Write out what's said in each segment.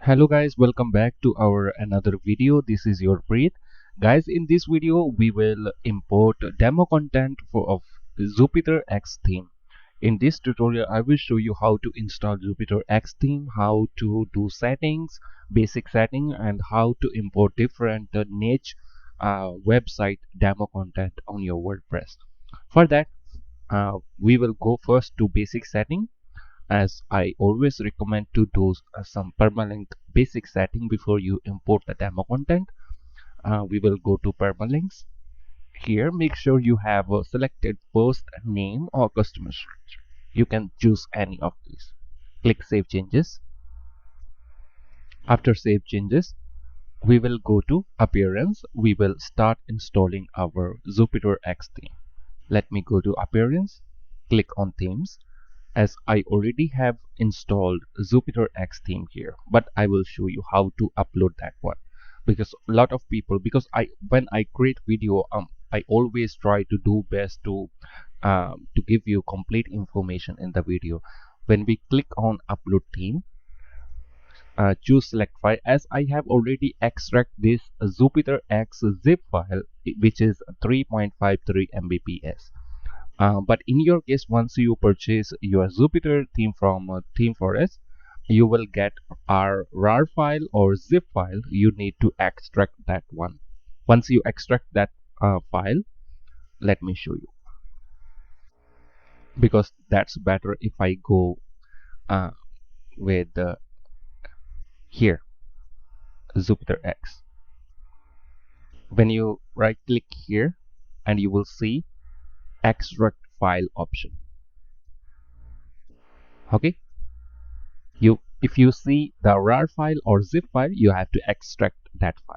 Hello guys, welcome back to our another video. This is your Preet. Guys, in this video we will import demo content of JupiterX theme. In this tutorial I will show you how to install JupiterX theme, how to do settings, basic setting, and how to import different niche website demo content on your WordPress. For that we will go first to basic setting, as I always recommend to do some permalink basic setting before you import the demo content. We will go to permalinks. Here, make sure you have a selected post name or customer structure. You can choose any of these. Click Save Changes. After Save Changes, we will go to Appearance. We will start installing our JupiterX theme. Let me go to Appearance, click on Themes, as I already have installed JupiterX theme here, but I will show you how to upload that one, because a lot of people, because when I create video, I always try to do best to give you complete information in the video. When we click on upload theme, choose select file, as I have already extract this JupiterX zip file, which is 3.53 Mbps. But in your case, once you purchase your Jupyter theme from Theme Forest, you will get our RAR file or zip file. You need to extract that one. Once you extract that file, let me show you, because that's better if I go with here JupiterX. When you right click here, and you will see extract file option. Okay, if you see the RAR file or zip file, you have to extract that file.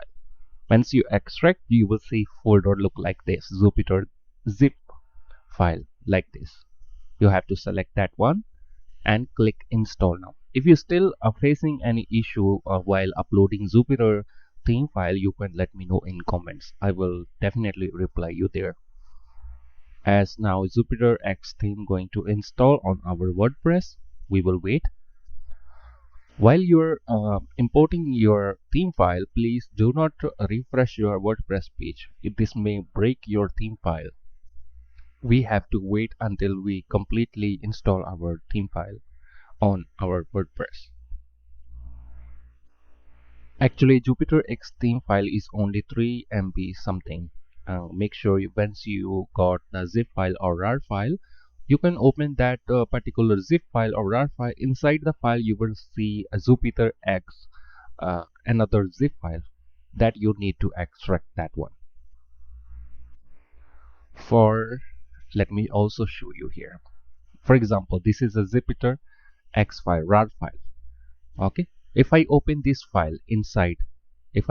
Once you extract, you will see folder look like this, Jupyter zip file like this. You have to select that one and click install now. If you still are facing any issue while uploading Jupyter theme file, you can let me know in comments. I will definitely reply you there. As now JupiterX theme going to install on our WordPress, we will wait. While you're importing your theme file, please do not refresh your WordPress page. This may break your theme file. We have to wait until we completely install our theme file on our WordPress. Actually, JupiterX theme file is only 3 MB something. Make sure once you got the zip file or RAR file, you can open that particular zip file or RAR file. Inside the file, you will see a JupiterX, another zip file that you need to extract that one. Let me also show you here. For example, this is a JupiterX file, RAR file. Okay, if I open this file inside, the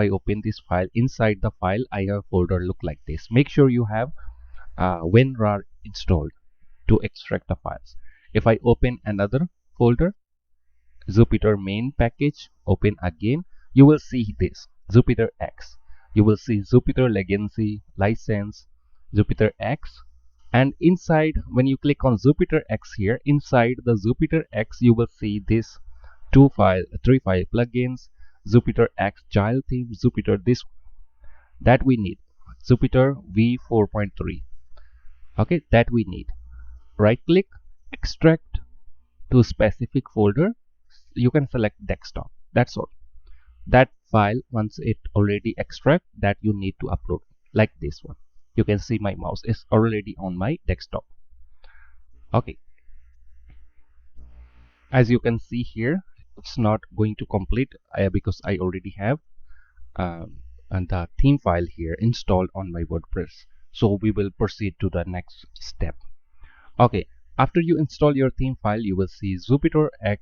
file, I have a folder look like this. Make sure you have WinRAR installed to extract the files. If I open another folder, Jupyter main package, open again, you will see this JupiterX. You will see Jupyter Legacy license, JupiterX, and inside, when you click on JupiterX here, inside the JupiterX, you will see this 3 file plugins, JupiterX child theme, Jupyter this that we need, Jupyter v4.3. okay, that we need. Right click, extract to specific folder. You can select desktop. That's all. That file, once it already extract, that you need to upload like this one. You can see my mouse is already on my desktop. Okay, as you can see here, it's not going to complete because I already have and the theme file here installed on my WordPress. So we will proceed to the next step. Okay, after you install your theme file, you will see JupiterX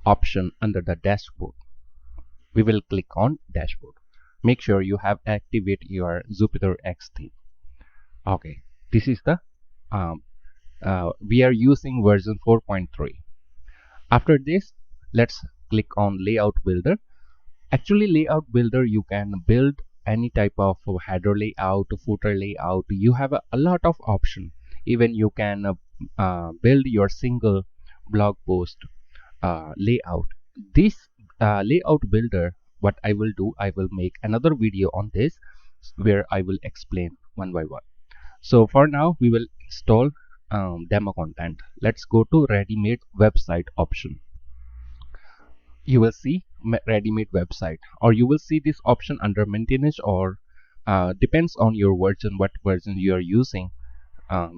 option under the dashboard. We will click on dashboard. Make sure you have activate your JupiterX theme. Okay, this is the we are using version 4.3. After this, let's click on layout builder. Actually, layout builder, you can build any type of header layout, footer layout. You have a lot of option. Even you can build your single blog post layout. This layout builder, what I will do, I will make another video on this where I will explain one by one. So for now, we will install demo content. Let's go to ready-made website option. You will see ready-made website, or you will see this option under maintenance, or depends on your version, what version you are using.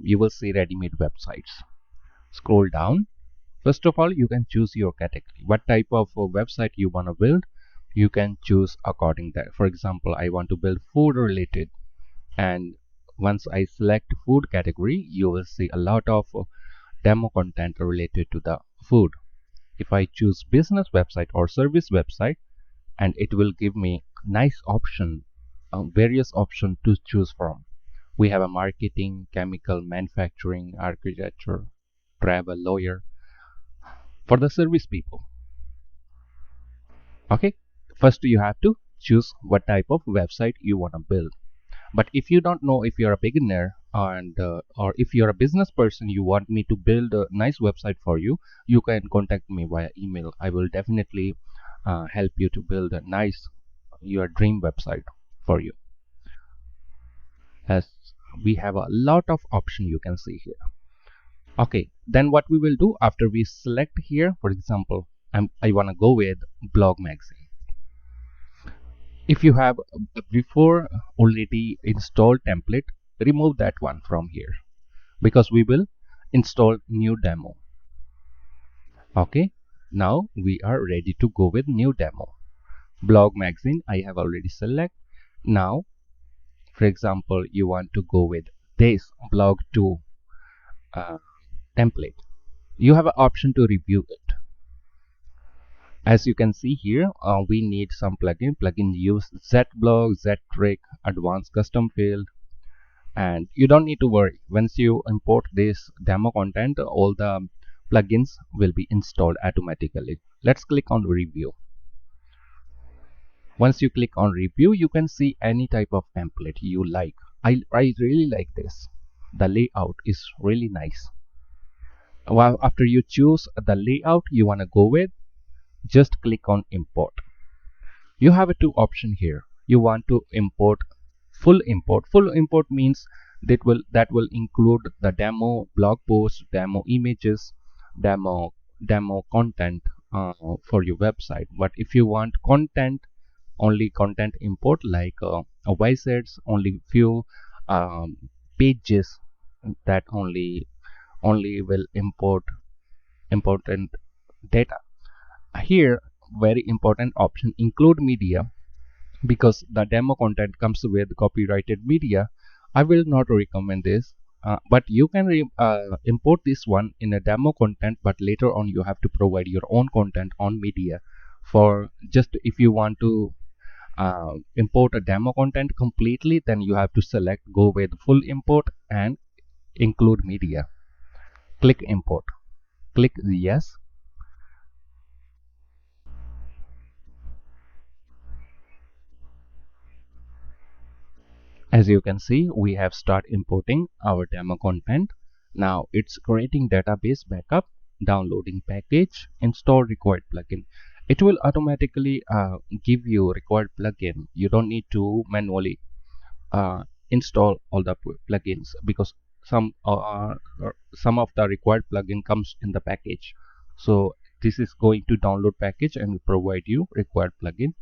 You will see ready-made websites. Scroll down. First of all, you can choose your category, what type of website you want to build. You can choose according that. For example, I want to build food related, and once I select food category, you will see a lot of demo content related to the food. If I choose business website or service website, and it will give me nice option, various options to choose from. We have a marketing, chemical, manufacturing, architecture, travel, lawyer for the service people. Okay, first you have to choose what type of website you want to build. But if you don't know, if you're a beginner, and or if you're a business person, you want me to build a nice website for you, you can contact me via email. I will definitely help you to build a nice your dream website for you, as we have a lot of option you can see here. Okay, then what we will do after we select here, for example, I want to go with blog magazine. If you have before already installed template, remove that one from here, because we will install new demo. Okay, now we are ready to go with new demo. Blog magazine I have already select. Now for example, you want to go with this blog 2 template, you have an option to review it. As you can see here, we need some plugin use zblog, ztrick, advanced custom field. And you don't need to worry, once you import this demo content, all the plugins will be installed automatically. Let's click on review. Once you click on review, you can see any type of template you like. I really like this. The layout is really nice. Well, after you choose the layout you want to go with, just click on import. You have a two option here. You want to import full import. Full import means that will include the demo blog post, demo images, demo content for your website. But if you want content, only content import, like a websites, only few pages, that only will import important data. Here very important option, include media, because the demo content comes with copyrighted media. I will not recommend this, but you can import this one in a demo content, but later on you have to provide your own content on media. For just if you want to import a demo content completely, then you have to select go with full import and include media. Click import, click yes. As you can see, we have started importing our demo content. Now it's creating database backup, downloading package, install required plugin. It will automatically give you required plugin. You don't need to manually install all the plugins, because some of the required plugin comes in the package. So this is going to download package and provide you required plugin.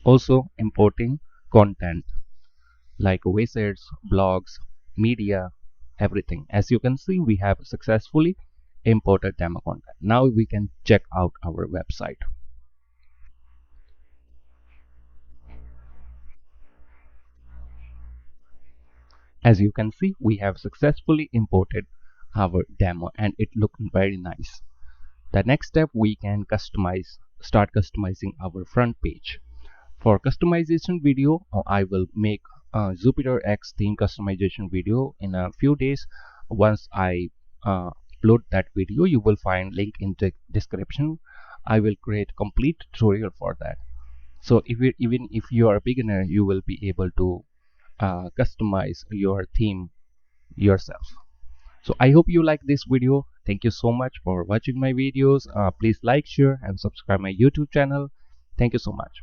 Also importing content like wizards, blogs, media, everything. As you can see, we have successfully imported demo content. Now we can check out our website. As you can see, we have successfully imported our demo and it looked very nice. The next step, we can start customizing our front page. For customization video, I will make a JupiterX theme customization video in a few days. Once I upload that video, you will find link in the description. I will create complete tutorial for that. So even if you are a beginner, you will be able to customize your theme yourself. So I hope you like this video. Thank you so much for watching my videos. Please like, share and subscribe my YouTube channel. Thank you so much.